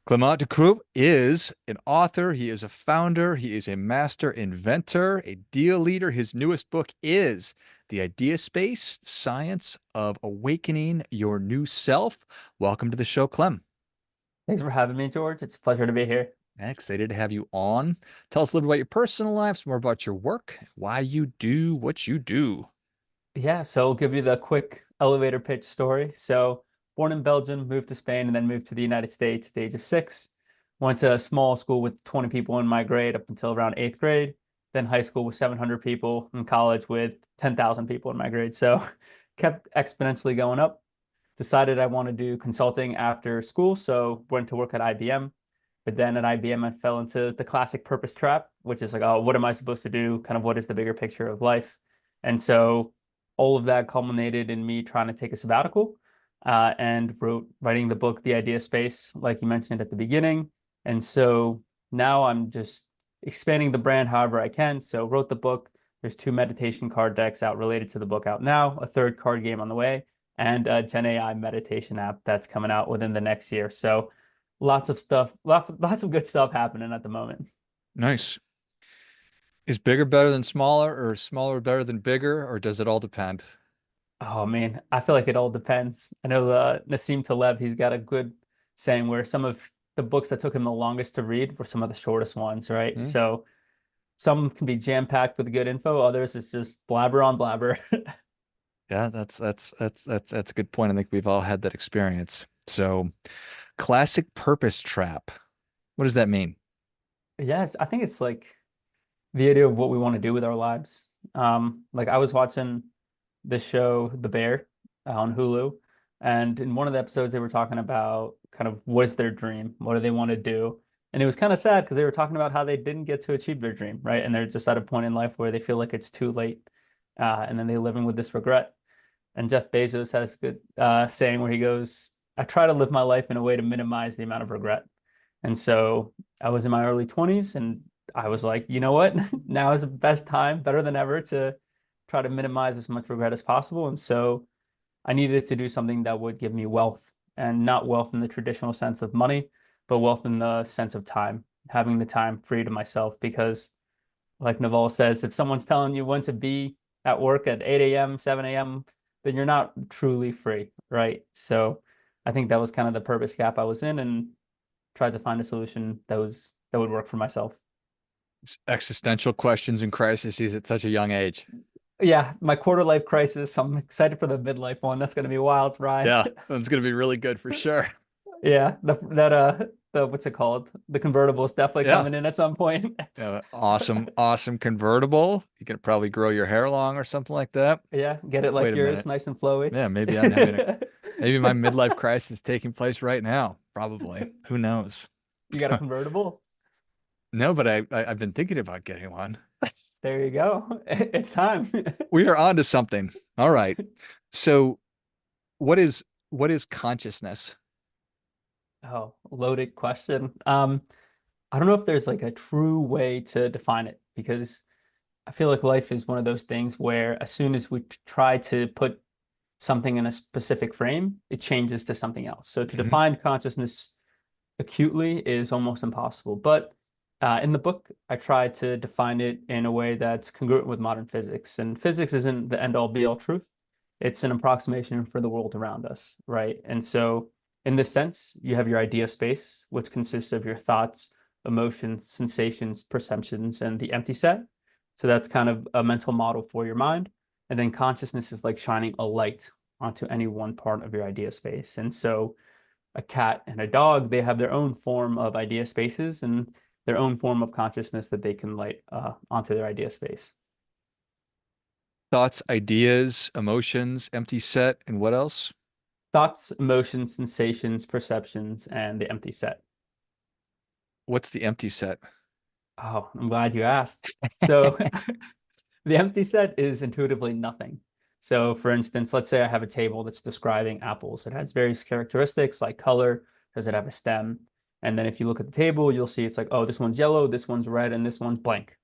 Clément Decrop is an author. He is a founder. He is a master inventor, a deal leader. His newest book is The Idea Space, the Science of Awakening Your New Self. Welcome to the show, Clem. Thanks for having me, George. It's a pleasure to be here. Excited to have you on. Tell us a little about your personal life, some more about your work, why you do what you do. Yeah, so I'll give you the quick elevator pitch story. So, born in Belgium, moved to Spain, and then moved to the United States at the age of 6. Went to a small school with 20 people in my grade up until around 8th grade. Then high school with 700 people, and college with 10,000 people in my grade. So, kept exponentially going up. Decided I want to do consulting after school, so went to work at IBM. But then at IBM, I fell into the classic purpose trap, which is like, oh, what am I supposed to do? Kind of what is the bigger picture of life? And so all of that culminated in me trying to take a sabbatical and writing the book, The Idea Space, like you mentioned at the beginning. And so now I'm just expanding the brand however I can. So wrote the book. There's two meditation card decks out related to the book out now, a third card game on the way, and a Gen AI meditation app that's coming out within the next year. So lots of stuff, lots of good stuff happening at the moment. Nice. Is bigger better than smaller, or smaller better than bigger, or does it all depend? Oh man, I feel like it all depends. I know Nassim Taleb, he's got a good saying where some of the books that took him the longest to read were some of the shortest ones, right? Hmm? So some can be jam-packed with good info, others it's just blabber on blabber. Yeah, that's a good point. I think we've all had that experience. So, classic purpose trap. What does that mean? Yes, I think it's like the idea of what we want to do with our lives. Like I was watching this show, The Bear, on Hulu, and in one of the episodes they were talking about kind of what is their dream, what do they want to do, and it was kind of sad because they were talking about how they didn't get to achieve their dream, right? And they're just at a point in life where they feel like it's too late, and then they're living with this regret. And Jeff Bezos has a good saying where he goes, "I try to live my life in a way to minimize the amount of regret." And so I was in my early 20s and I was like, you know what? Now is the best time, better than ever, to try to minimize as much regret as possible. And so I needed to do something that would give me wealth and not wealth in the traditional sense of money, but wealth in the sense of time, having the time free to myself. Because, like Naval says, if someone's telling you when to be at work at 8 a.m., 7 a.m., then you're not truly free, right? So I think that was kind of the purpose gap I was in and tried to find a solution that would work for myself. Existential questions and crises at such a young age. Yeah, my quarter life crisis. I'm excited for the midlife one. That's gonna be a wild ride. Yeah, it's going to be really good for sure. Yeah, the what's it called? The convertible is definitely Yeah. coming in at some point. Awesome convertible. You can probably grow your hair long or something like that. Yeah, get it Wait like a yours, minute. nice and flowy. Yeah, maybe my midlife crisis is taking place right now. Probably. Who knows? You got a convertible? No, but I've been thinking about getting one. There you go. It's time. We are on to something. All right. So what is consciousness? Oh, loaded question. I don't know if there's like a true way to define it because I feel like life is one of those things where as soon as we try to put something in a specific frame, it changes to something else. So to Mhm. define consciousness acutely is almost impossible. But in the book, I try to define it in a way that's congruent with modern physics. And physics isn't the end all be all truth. It's an approximation for the world around us, right? And so in this sense, you have your idea space, which consists of your thoughts, emotions, sensations, perceptions, and the empty set. So that's kind of a mental model for your mind. And then consciousness is like shining a light onto any one part of your idea space. And so a cat and a dog, they have their own form of idea spaces and their own form of consciousness that they can light onto their idea space. Thoughts, ideas, emotions, empty set, and what else? Thoughts, emotions, sensations, perceptions, and the empty set. What's the empty set? Oh, I'm glad you asked. So the empty set is intuitively nothing. So for instance, let's say I have a table that's describing apples. It has various characteristics like color. Does it have a stem? And then if you look at the table, you'll see it's like, oh, this one's yellow, this one's red, and this one's blank.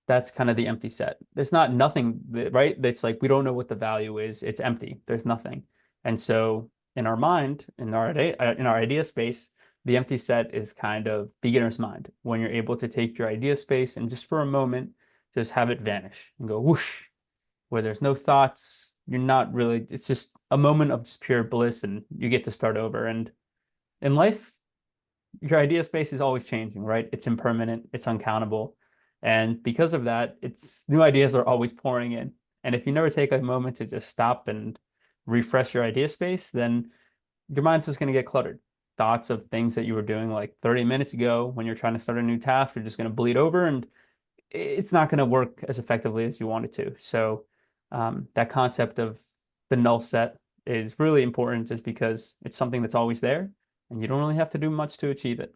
That's kind of the empty set. There's not nothing, right? That's like we don't know what the value is. It's empty. There's nothing. And so in our mind, in our idea space, The empty set is kind of beginner's mind when you're able to take your idea space and just for a moment, just have it vanish and go whoosh, where there's no thoughts. You're not really, it's just a moment of just pure bliss and you get to start over. And in life, your idea space is always changing, right? It's impermanent, it's uncountable. And because of that, it's new ideas are always pouring in. And if you never take a moment to just stop and refresh your idea space, then your mind's just going to get cluttered. Thoughts of things that you were doing like 30 minutes ago when you're trying to start a new task are just going to bleed over and it's not going to work as effectively as you want it to. So, that concept of the null set is really important just because it's something that's always there and you don't really have to do much to achieve it.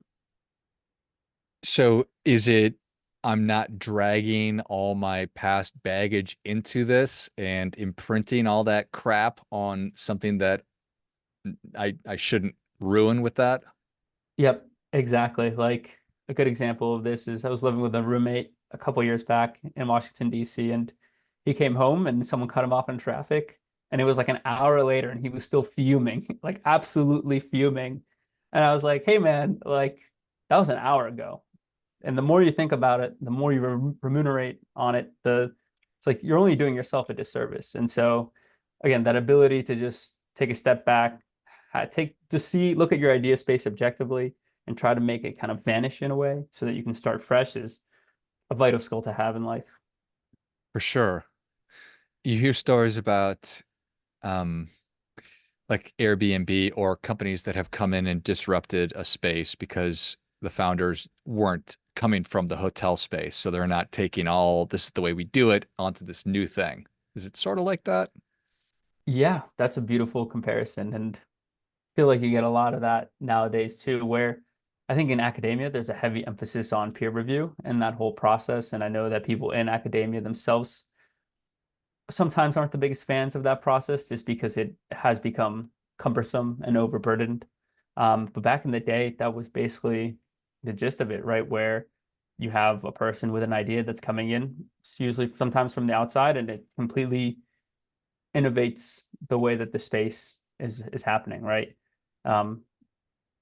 So is it I'm not dragging all my past baggage into this and imprinting all that crap on something that I shouldn't ruin with that? Yep, exactly. Like a good example of this is I was living with a roommate a couple years back in Washington, D.C., and he came home and someone cut him off in traffic. And it was like an hour later and he was still fuming, like absolutely fuming. And I was like, hey man, like that was an hour ago. And the more you think about it, the more you remunerate on it, it's like you're only doing yourself a disservice. And so, again, that ability to just take a step back, look at your idea space objectively, and try to make it kind of vanish in a way so that you can start fresh is a vital skill to have in life. For sure. You hear stories about um like Airbnb or companies that have come in and disrupted a space because the founders weren't coming from the hotel space. So they're not taking all this is the way we do it onto this new thing. Is it sort of like that? Yeah, that's a beautiful comparison. And I feel like you get a lot of that nowadays too, where I think in academia, there's a heavy emphasis on peer review and that whole process. And I know that people in academia themselves sometimes aren't the biggest fans of that process just because it has become cumbersome and overburdened. But back in the day, that was basically the gist of it, right? Where you have a person with an idea that's coming in, it's usually sometimes from the outside, and it completely innovates the way that the space is happening, right? Um,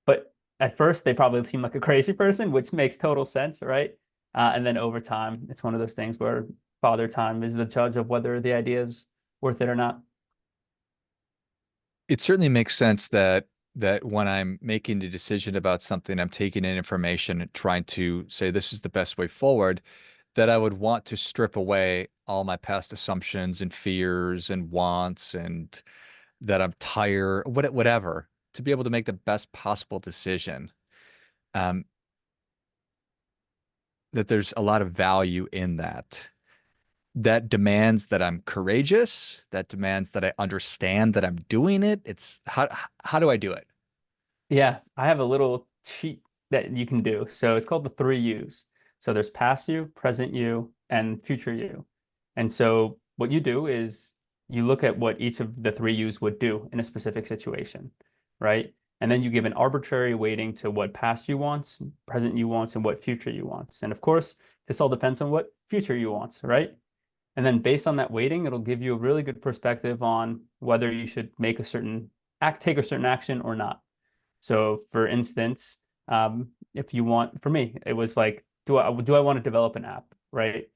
but at first, they probably seem like a crazy person, which makes total sense, right? And then over time, it's one of those things where father time is the judge of whether the idea is worth it or not. It certainly makes sense that when I'm making a decision about something, I'm taking in information and trying to say this is the best way forward, that I would want to strip away all my past assumptions and fears and wants and that I'm tired, whatever, to be able to make the best possible decision. Um, that there's a lot of value in that. That demands that I'm courageous, that demands that I understand that I'm doing it. It's how do I do it? Yeah, I have a little cheat that you can do. So it's called the three U's. So there's past you, present you, and future you. And so what you do is you look at what each of the three U's would do in a specific situation, right? And then you give an arbitrary weighting to what past you wants, present you wants, and what future you wants. And of course, this all depends on what future you wants, right? And then based on that weighting, it'll give you a really good perspective on whether you should take a certain action or not. So for instance, if you want, for me, it was like, do I want to develop an app, right?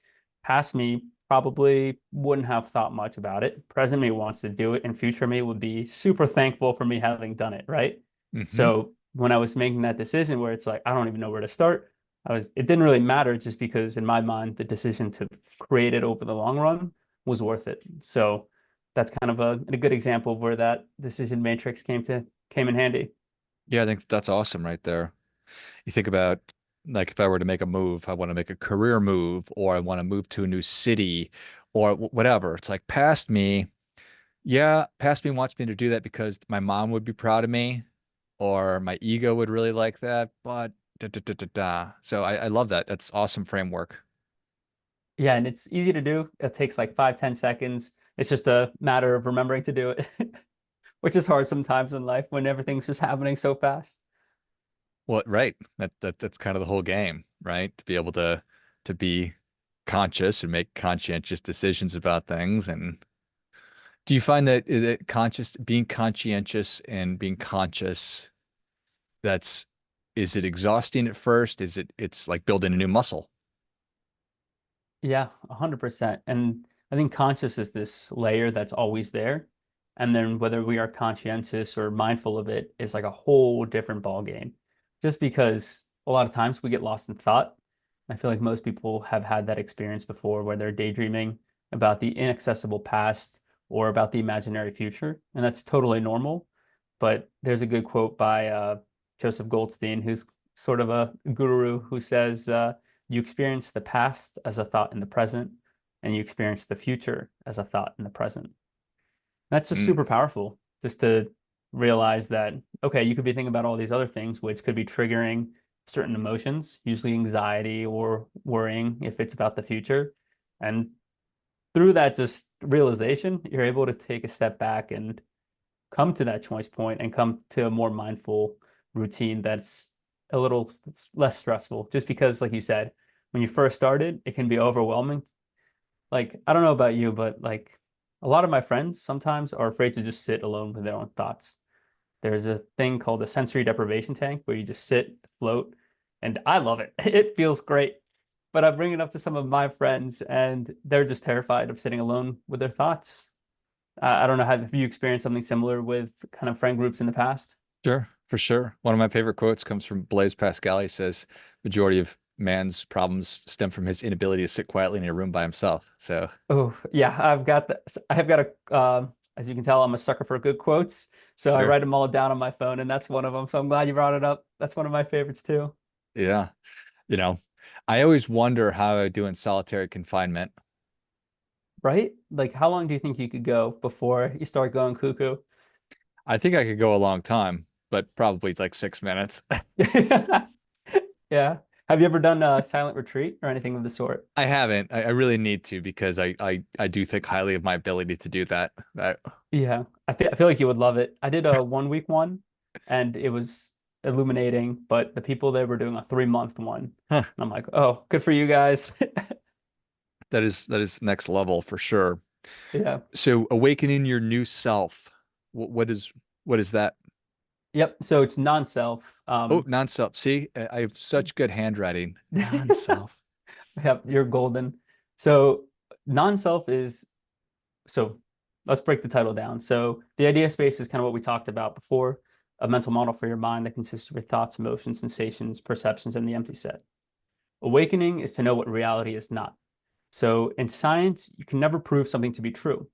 Past me probably wouldn't have thought much about it. Present me wants to do it, and future me would be super thankful for me having done it, right? Hmm. So when I was making that decision where it's like, I don't even know where to start, it didn't really matter just because in my mind, the decision to create it over the long run was worth it. So that's kind of a good example of where that decision matrix came in handy. Yeah, I think that's awesome right there. You think about like if I were to make a move, I want to make a career move or I want to move to a new city or whatever. It's like past me. Yeah, past me wants me to do that because my mom would be proud of me or my ego would really like that. But da, da, da, da, da. So I love that. That's awesome framework. Yeah, and it's easy to do. It takes like 5, 10 seconds. It's just a matter of remembering to do it, which is hard sometimes in life when everything's just happening so fast. Well, right. That's kind of the whole game, right? To be able to be conscious and make conscientious decisions about things. And do you find that being conscientious and being conscious, that's Is it exhausting at first? It's like building a new muscle. Yeah, 100%. And I think conscious is this layer that's always there. And then whether we are conscientious or mindful of it is like a whole different ball game. Just because a lot of times we get lost in thought. I feel like most people have had that experience before where they're daydreaming about the inaccessible past or about the imaginary future. And that's totally normal. But there's a good quote by Joseph Goldstein, who's sort of a guru, who says, you experience the past as a thought in the present, and you experience the future as a thought in the present. That's just Mm. super powerful, just to realize that, okay, you could be thinking about all these other things, which could be triggering certain emotions, usually anxiety or worrying if it's about the future. And through that just realization, you're able to take a step back and come to that choice point and come to a more mindful routine that's a little less stressful. Just because, like you said, when you first started, it can be overwhelming. Like, I don't know about you, but like a lot of my friends sometimes are afraid to just sit alone with their own thoughts. There's a thing called a sensory deprivation tank where you just sit, float, and I love it. It feels great. But I bring it up to some of my friends, and they're just terrified of sitting alone with their thoughts. I don't know, have you experienced something similar with kind of friend groups in the past? Sure, for sure. One of my favorite quotes comes from Blaise Pascal. He says, "Majority of man's problems stem from his inability to sit quietly in a room by himself." So, Oh, yeah, I've got the, I have got a, as you can tell, I'm a sucker for good quotes. So I sure. write them all down on my phone, and that's one of them. So I'm glad you brought it up. That's one of my favorites too. Yeah. You know, I always wonder how I do in solitary confinement. Right? Like, how long do you think you could go before you start going cuckoo? I think I could go a long time, but probably like 6 minutes. Yeah. Have you ever done a silent retreat or anything of the sort? I haven't. I really need to because I do think highly of my ability to do that. Yeah. I feel like you would love it. I did a 1 week one and it was illuminating, but the people there were doing a 3 month one. And Huh. I'm like, oh, good for you guys. That is next level for sure. Yeah. So awakening your new self. What is that? Yep. So it's non-self. Oh, non-self. See, I have such good handwriting. Non-self. Yep, you're golden. So non-self is so let's break the title down. So the idea space is kind of what we talked about before, a mental model for your mind that consists of your thoughts, emotions, sensations, perceptions, and the empty set. Awakening is to know what reality is not. So in science, you can never prove something to be true.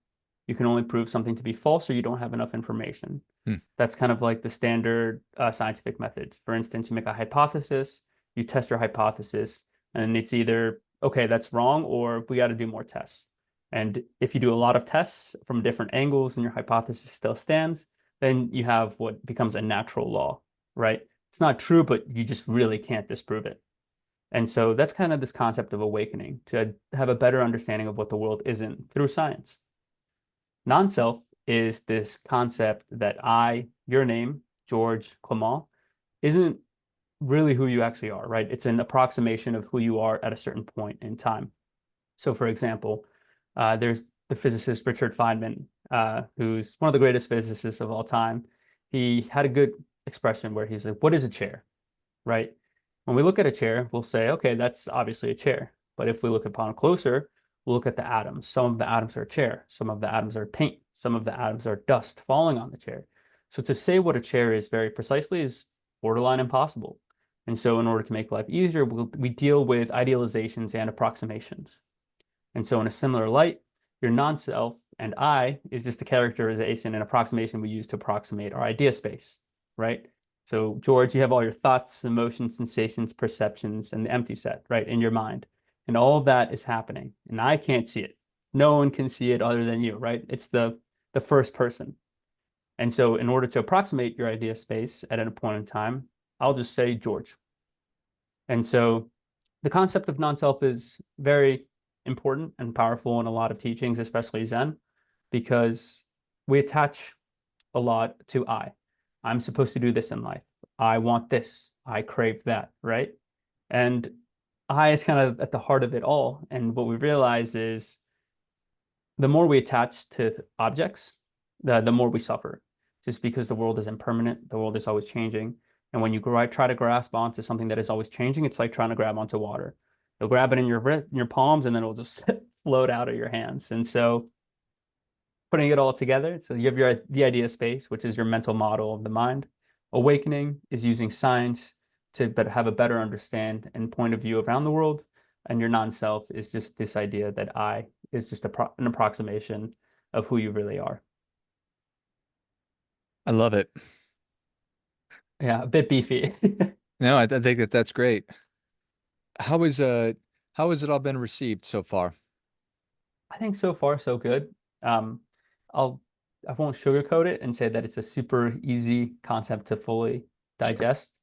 You can only prove something to be false or you don't have enough information. Hmm. That's kind of like the standard scientific method. For instance, you make a hypothesis, you test your hypothesis, and it's either, okay, that's wrong, or we got to do more tests. And if you do a lot of tests from different angles and your hypothesis still stands, then you have what becomes a natural law, right? It's not true, but you just really can't disprove it. And so that's kind of this concept of awakening to have a better understanding of what the world isn't through science. Non-self is this concept that your name, George Clément, isn't really who you actually are, right? It's an approximation of who you are at a certain point in time. So, for example, there's the physicist Richard Feynman, who's one of the greatest physicists of all time. He had a good expression where he's like, "What is a chair?" Right? When we look at a chair, we'll say, okay, that's obviously a chair. But if we look upon closer, we'll look at the atoms. Some of the atoms are a chair. Some of the atoms are paint. Some of the atoms are dust falling on the chair. So to say what a chair is very precisely is borderline impossible. And so in order to make life easier, we deal with idealizations and approximations. And so in a similar light, your non-self and I is just a characterization and approximation we use to approximate our idea space, right? So George, you have all your thoughts, emotions, sensations, perceptions, and the empty set, right, in your mind. And all of that is happening. And I can't see it. No one can see it other than you, right? It's the first person. And so in order to approximate your idea space at a point in time, I'll just say George. And so the concept of non-self is very important and powerful in a lot of teachings, especially Zen, because we attach a lot to I. I'm supposed to do this in life. I want this. I crave that, right? And I is kind of at the heart of it all. And what we realize is the more we attach to objects, the more we suffer, just because the world is impermanent, the world is always changing. And when you try to grasp onto something that is always changing, it's like trying to grab onto water. You'll grab it in your palms, and then it'll just float out of your hands. And so putting it all together, so you have the idea space, which is your mental model of the mind. Awakening is using science to have a better understand and point of view around the world. And your non-self is just this idea that I is just an approximation of who you really are. I love it. Yeah, a bit beefy. No, I think that that's great. How is uh how has it all been received so far? I think so far so good. Um, I'll I won't sugarcoat it and say that it's a super easy concept to fully Sure. digest.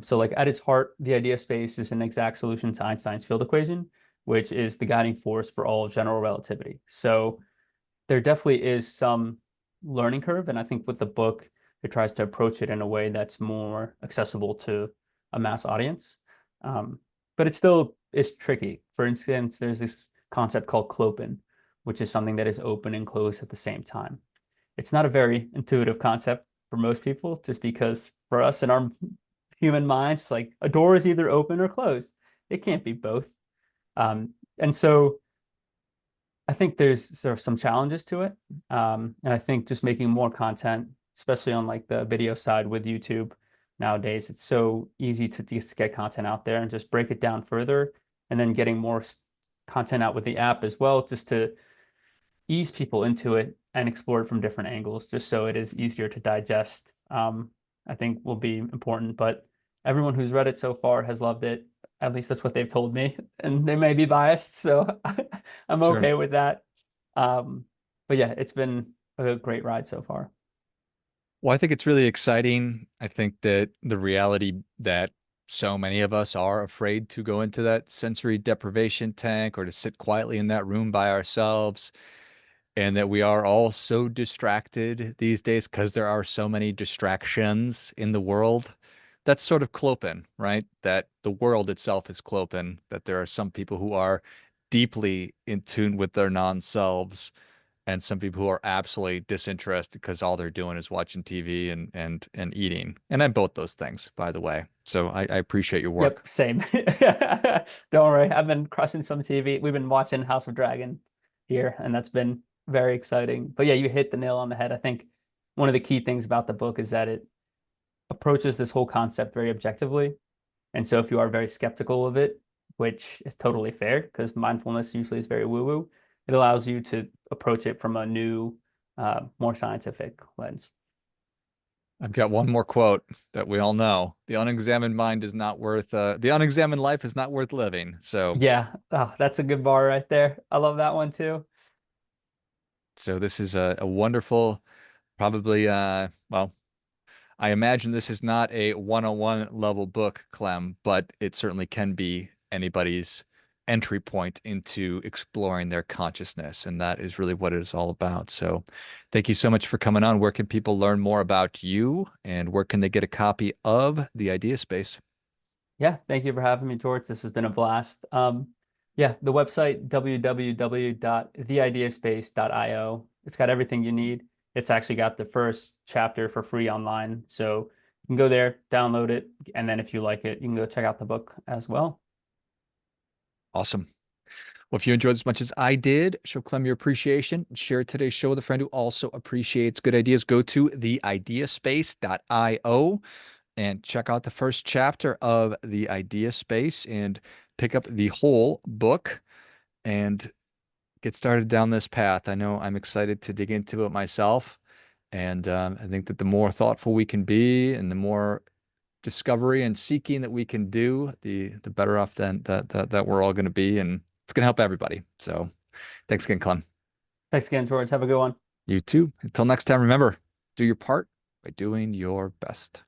So like at its heart, the idea space is an exact solution to Einstein's field equation, which is the guiding force for all of general relativity. So there definitely is some learning curve, and I think with the book, it tries to approach it in a way that's more accessible to a mass audience. Um, but it still is tricky. For instance, there's this concept called clopen, which is something that is open and closed at the same time. It's not a very intuitive concept for most people, just because for us in our human minds, like a door is either open or closed. It can't be both. And so I think there's sort of some challenges to it. And I think just making more content, especially on like the video side with YouTube nowadays, it's so easy to just get content out there and just break it down further, and then getting more content out with the app as well, just to ease people into it and explore it from different angles, just so it is easier to digest. I think will be important. But everyone who's read it so far has loved it. At least that's what they've told me, and they may be biased, so I'm Sure. okay with that. Um, but yeah, it's been a great ride so far. Well, I think it's really exciting. I think that the reality that so many of us are afraid to go into that sensory deprivation tank or to sit quietly in that room by ourselves, and that we are all so distracted these days because there are so many distractions in the world. That's sort of clopen, right? That the world itself is clopen, that there are some people who are deeply in tune with their non-selves and some people who are absolutely disinterested because all they're doing is watching TV and eating. And I'm both those things, by the way. So I appreciate your Yep, work. same. Don't worry, I've been crushing some TV. We've been watching House of Dragon here, and that's been very exciting. But yeah, you hit the nail on the head. I think one of the key things about the book is that it approaches this whole concept very objectively. And so if you are very skeptical of it, which is totally fair because mindfulness usually is very woo-woo, it allows you to approach it from a new, more scientific lens. I've got one more quote that we all know. The unexamined mind is not worth, the unexamined life is not worth living. Yeah, oh, that's a good bar right there. I love that one too. So this is a wonderful, probably, well, I imagine this is not a 101 level book, Clem, but it certainly can be anybody's entry point into exploring their consciousness. And that is really what it is all about. So thank you so much for coming on. Where can people learn more about you and where can they get a copy of The Idea Space? Yeah, thank you for having me, George. This has been a blast. Yeah, the website www.theideaspace.io. It's got everything you need. It's actually got the first chapter for free online. So you can go there, download it, and then if you like it, you can go check out the book as well. Awesome. Well, if you enjoyed as much as I did, show Clem your appreciation. Share today's show with a friend who also appreciates good ideas. Go to theideaspace.io and check out the first chapter of The Idea Space and pick up the whole book and get started down this path. I know I'm excited to dig into it myself. And I think that the more thoughtful we can be and the more discovery and seeking that we can do, the better off then that we're all going to be. And it's going to help everybody. So thanks again, Clem. Thanks again, George. Have a good one. You too. Until next time, remember, do your part by doing your best.